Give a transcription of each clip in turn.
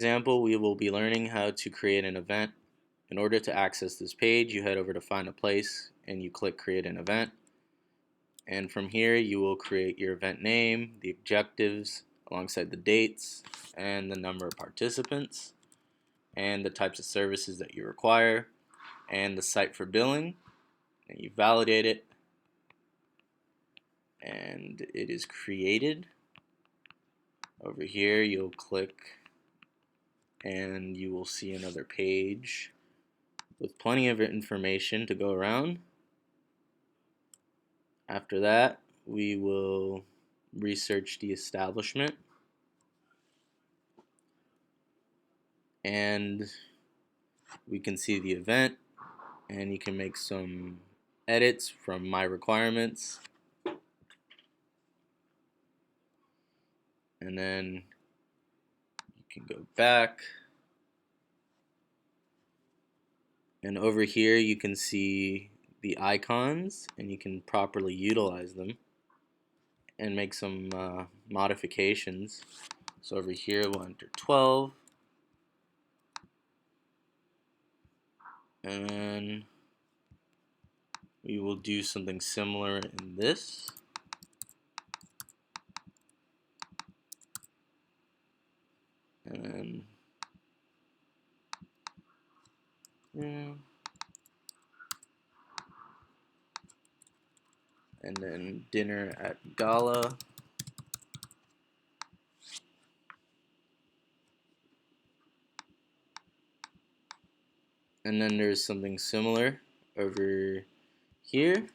Example, we will be learning how to create an event. In order to access this page, you head over to Find a Place and you click Create an Event. And from here, you will create your event name, the objectives, alongside the dates, and the number of participants, and the types of services that you require, and the site for billing. And you validate it, and it is created. Over here, you'll click, and you will see another page with plenty of information to go around. After that, we will research the establishment, and we can see the event, and you can make some edits from my requirements, and then you can go back, and over here you can see the icons, and you can properly utilize them and make some modifications. So over here we'll enter 12, and we will do something similar in this. And yeah, and then dinner at Gala. And then there's something similar over here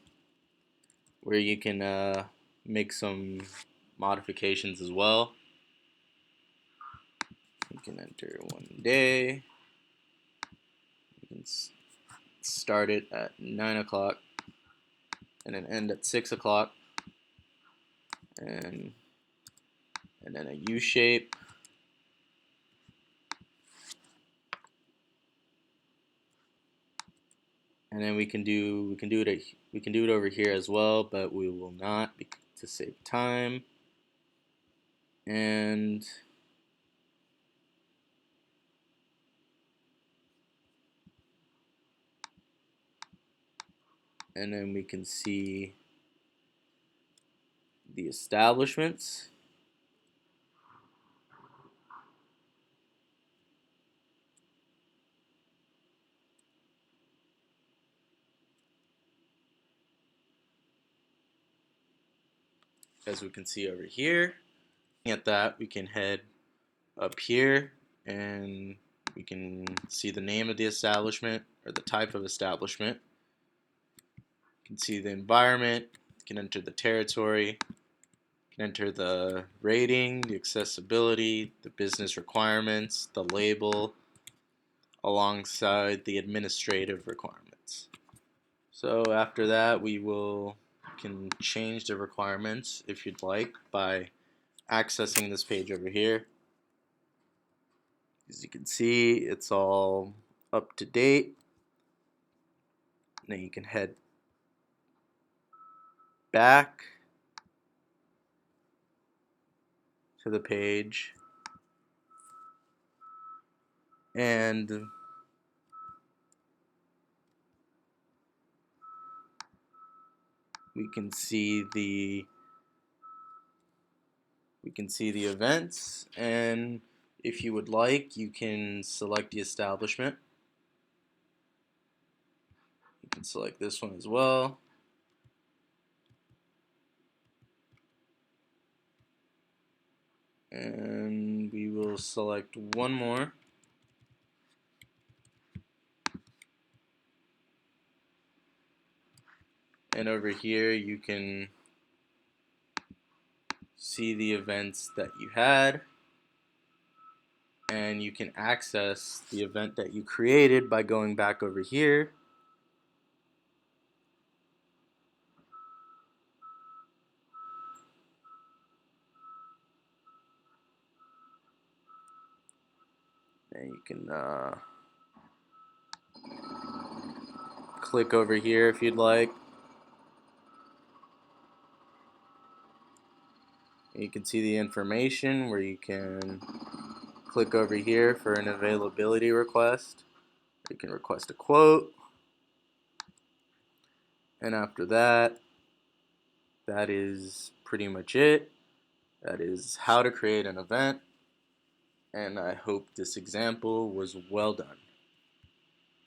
where you can make some modifications as well. You can enter one day. You can start it at 9 o'clock and then end at 6 o'clock. And then a U shape. And then we can do it over here as well, but we will not to save time. And then we can see the establishments. As we can see over here. At that, we can head up here and we can see the name of the establishment or the type of establishment. You can see the environment, you can enter the territory, you can enter the rating, the accessibility, the business requirements, the label, alongside the administrative requirements. So after that, we can change the requirements if you'd like by accessing this page over here. As you can see, it's all up to date. Then you can head back to the page and we can see the events, and if you would like, you can select the establishment. You can select this one as well. And we will select one more. And over here you can see the events that you had, and you can access the event that you created by going back over here. And you can click over here if you'd like. You can see the information where you can click over here for an availability request. You can request a quote, and after that, that is pretty much it. That is how to create an event, and I hope this example was well done.